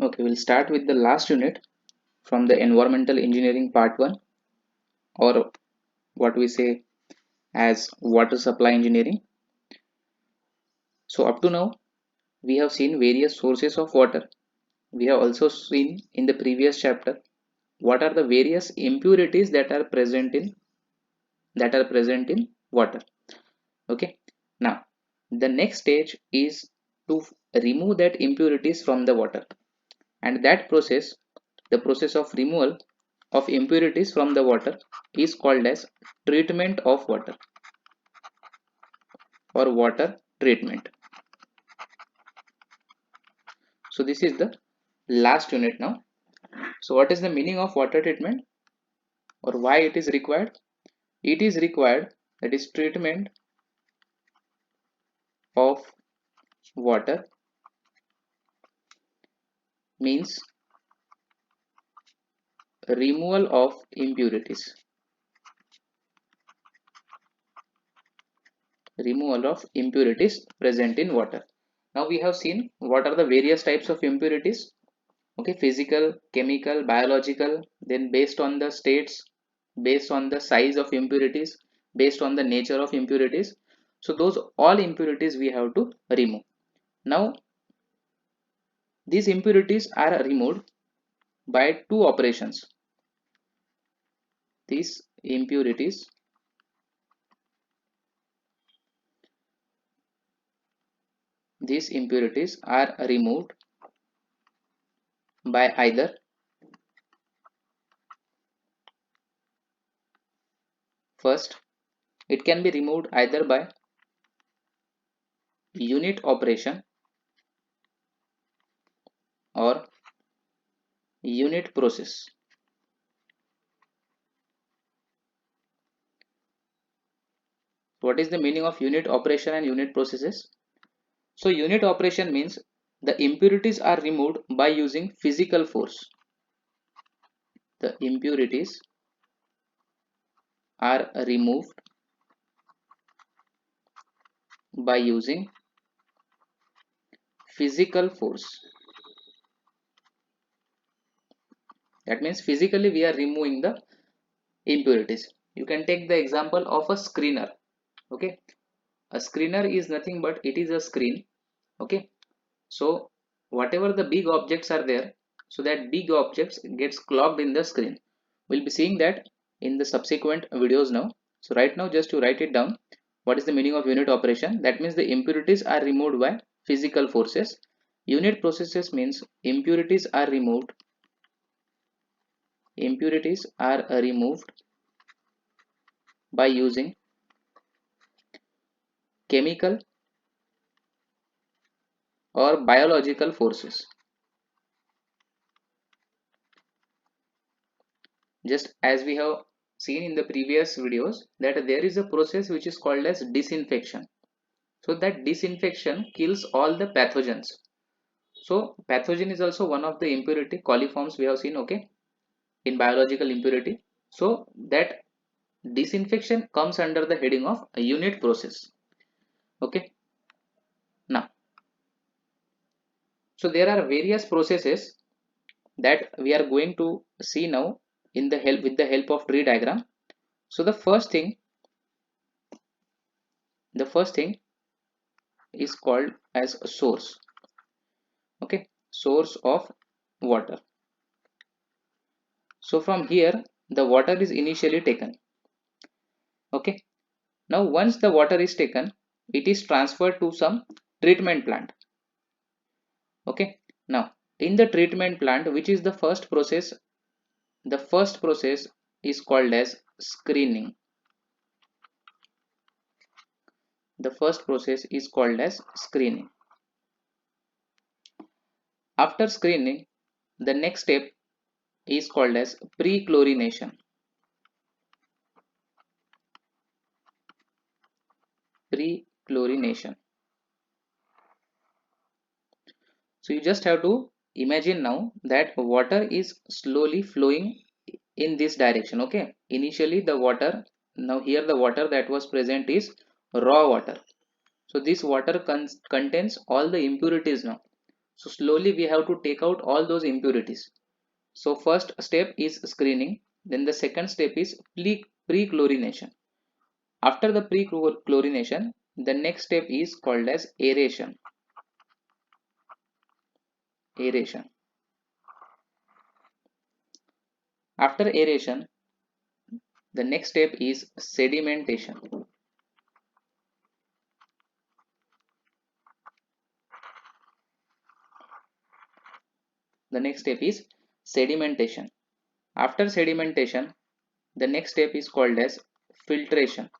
Okay, we'll start with the last unit from the environmental engineering part 1, or what we say as water supply engineering. So up to now we have seen various sources of water. We have also seen in the previous chapter what are the various impurities that are present in water. Okay, now the next stage is to remove that impurities from the water, and that process, the process of removal of impurities from the water, is called as treatment of water or water treatment. So this is the last unit now. So what is the meaning of water treatment, or why it is required? It is required, that is treatment of water means removal of impurities. Removal of impurities present in water. Now we have seen what are the various types of impurities. Okay, physical, chemical, biological, then based on the states, based on the size of impurities, based on the nature of impurities. So those all impurities we have to remove. Now these impurities are removed by two operations. These impurities are removed by either, first, it can be removed either by unit operation or unit process. What is the meaning of unit operation and unit processes? So unit operation means the impurities are removed by using physical force. The impurities are removed by using physical force. That means physically we are removing the impurities. You can take the example of a screener. Okay, a screener is nothing but it is a screen. Okay, so whatever the big objects are there, so that big objects gets clogged in the screen. We'll be seeing that in the subsequent videos now. So right now just to write it down, what is the meaning of unit operation? That means the impurities are removed by physical forces. Unit processes means impurities are removed by using chemical or biological forces. Just as we have seen in the previous videos that there is a process which is called as disinfection. So that disinfection kills all the pathogens. So pathogen is also one of the impurity coliforms we have seen, okay, in biological impurity. So that disinfection comes under the heading of a unit process. Okay, now so there are various processes that we are going to see now in the help with the help of tree diagram. So the first thing is called as a source. Okay, source of water. So from here the water is initially taken. Okay, now once the water is taken, it is transferred to some treatment plant. Okay, now in the treatment plant, which is the first process, the first process is called as screening. The first process is called as screening. After screening, the next step is called as pre-chlorination. Pre-chlorination. So you just have to imagine now that water is slowly flowing in this direction. Okay, initially the water, now here the water that was present is raw water. So this water contains all the impurities now. So slowly we have to take out all those impurities. So first step is screening, then the second step is pre-chlorination. After the pre-chlorination, the next step is called as aeration. Aeration. After aeration, the next step is sedimentation. The next step is sedimentation. After sedimentation, the next step is called as filtration.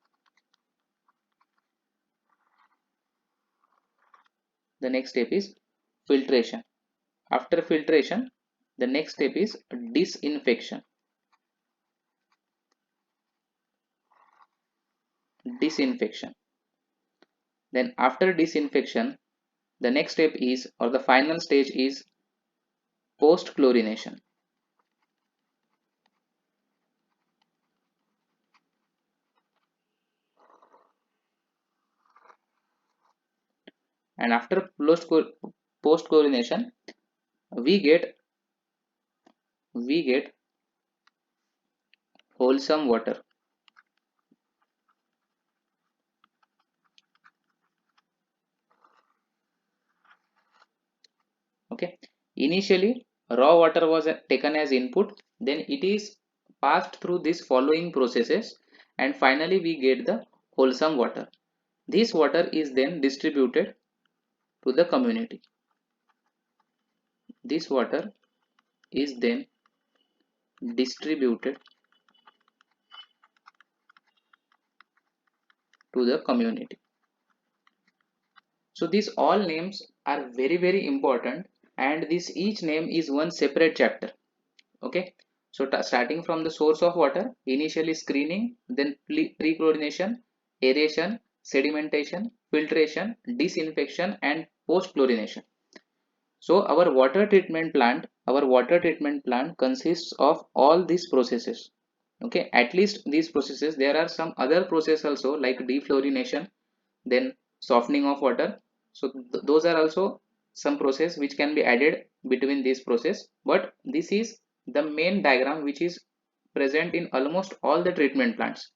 The next step is filtration. After filtration, the next step is disinfection. Disinfection. Then after disinfection, the next step is, or the final stage is, post chlorination. And after post chlorination, we get wholesome water. Okay. Initially, raw water was taken as input, then it is passed through these following processes, and finally we get the wholesome water. This water is then distributed to the community. This water is then distributed to the community. So these all names are very important, and this each name is one separate chapter. Okay. So starting from the source of water, initially screening, then pre-chlorination, aeration, sedimentation, filtration, disinfection, and post-chlorination. So our water treatment plant consists of all these processes. Okay, at least these processes. There are some other processes also like defluorination, then softening of water. So those are also some process which can be added between this process, but this is the main diagram which is present in almost all the treatment plants.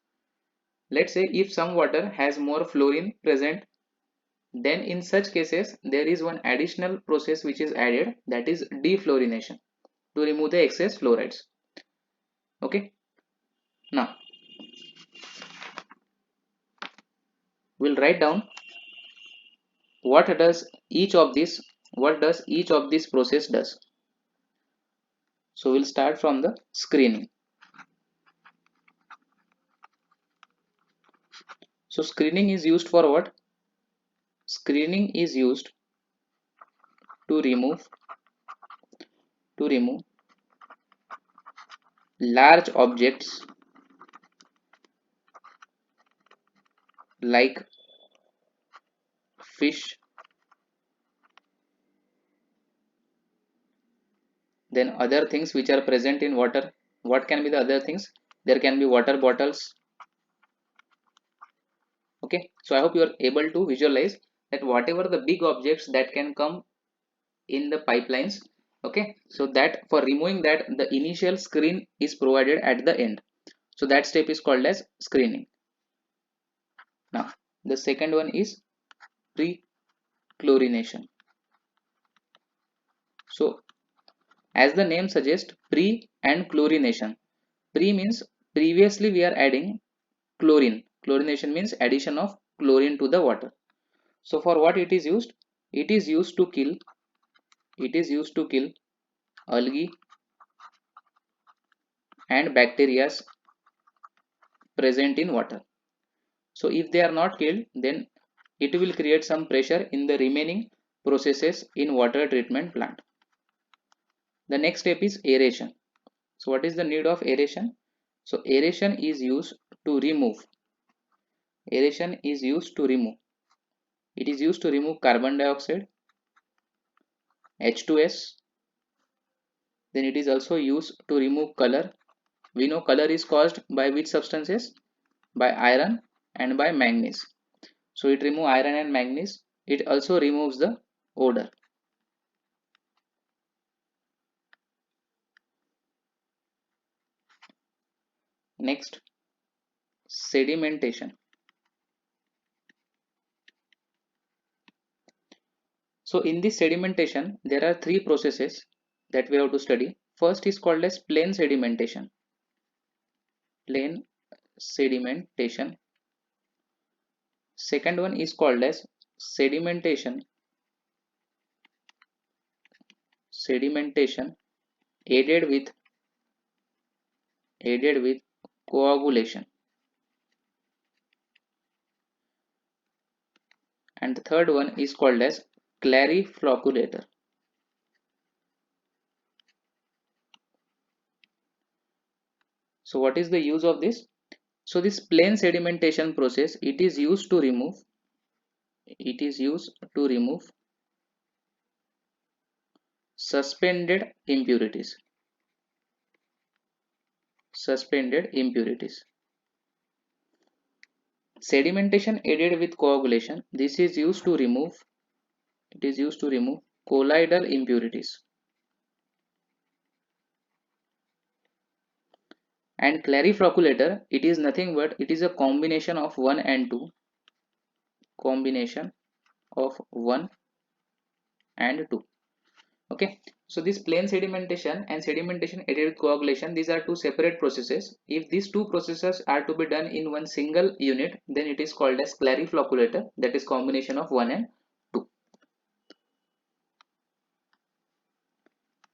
Let's say if some water has more fluorine present, then in such cases there is one additional process which is added, that is defluorination, to remove the excess fluorides. Okay, now we'll write down what does each of this process does. So we'll start from the screening. So screening is used for what? Screening is used to remove large objects like fish, then other things which are present in water. What can be the other things? There can be water bottles. Okay, so I hope you are able to visualize that whatever the big objects that can come in the pipelines. Okay, so that for removing that, the initial screen is provided at the end. So that step is called as screening. Now the second one is pre-chlorination. So as the name suggests, pre and chlorination. Pre means previously we are adding chlorine. Chlorination means addition of chlorine to the water. So for what it is used? It is used to kill algae and bacteria present in water. So if they are not killed, then it will create some pressure in the remaining processes in water treatment plant. The next step is aeration. So what is the need of aeration? So aeration is used to remove. Aeration is used to remove. It is used to remove carbon dioxide, H2S. Then it is also used to remove color. We know color is caused by which substances? By iron and by manganese. So it removes iron and manganese. It also removes the odor. Next, sedimentation. So in this sedimentation, there are three processes that we have to study. First is called as plain sedimentation. Plain sedimentation. Second one is called as sedimentation. Sedimentation aided with coagulation. And the third one is called as clariflocculator. So what is the use of this? So this plain sedimentation process, it is used to remove suspended impurities. Sedimentation aided with coagulation, this is used to remove colloidal impurities. And clariflocculator, it is nothing but it is a combination of 1 and 2. Combination of 1 and 2. Okay, so this plain sedimentation and sedimentation aided with coagulation, these are two separate processes. If these two processes are to be done in one single unit, then it is called as clariflocculator, that is combination of 1 and 2.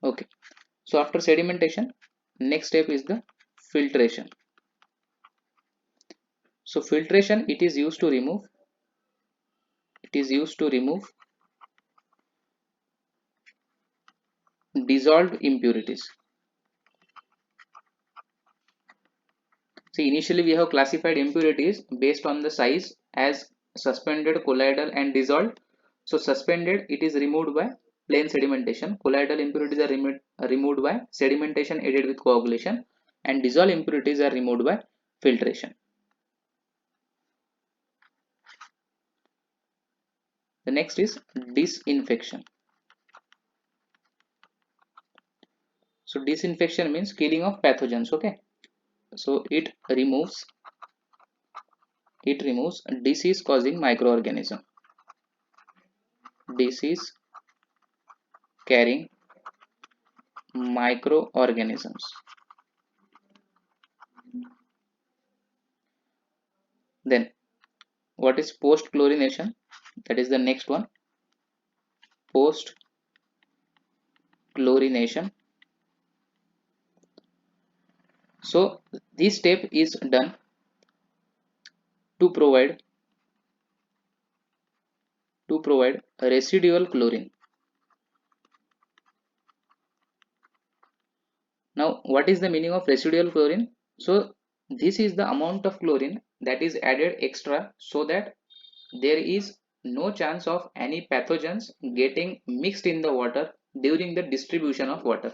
Okay, so after sedimentation, next step is the filtration. So filtration, it is used to remove dissolved impurities. See, initially we have classified impurities based on the size as suspended, colloidal and dissolved. So suspended, it is removed by plain sedimentation. Colloidal impurities are removed by sedimentation aided with coagulation, and dissolved impurities are removed by filtration. The next is disinfection. So disinfection means killing of pathogens. Okay, so it removes disease causing microorganism, disease carrying microorganisms. Then what is post chlorination? That is the next one. Post chlorination. So this step is done to provide residual chlorine. Now what is the meaning of residual chlorine? So this is the amount of chlorine that is added extra so that there is no chance of any pathogens getting mixed in the water during the distribution of water.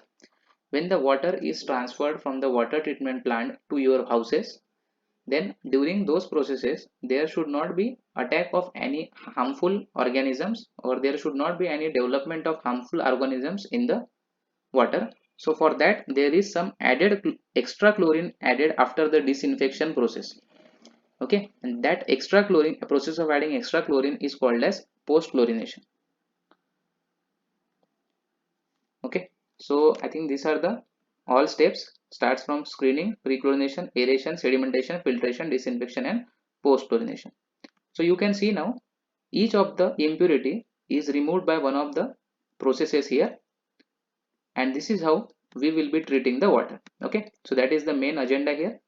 When the water is transferred from the water treatment plant to your houses, then during those processes there should not be attack of any harmful organisms, or there should not be any development of harmful organisms in the water. So for that there is some added extra chlorine added after the disinfection process. Okay, and that extra chlorine, process of adding extra chlorine, is called as post chlorination. Okay, so I think these are the all steps, starts from screening, pre-chlorination, aeration, sedimentation, filtration, disinfection and post chlorination. So you can see now each of the impurity is removed by one of the processes here, and this is how we will be treating the water. Okay, so that is the main agenda here.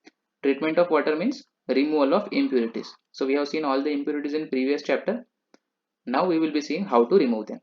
Treatment of water means removal of impurities. So we have seen all the impurities in previous chapter. Now we will be seeing how to remove them.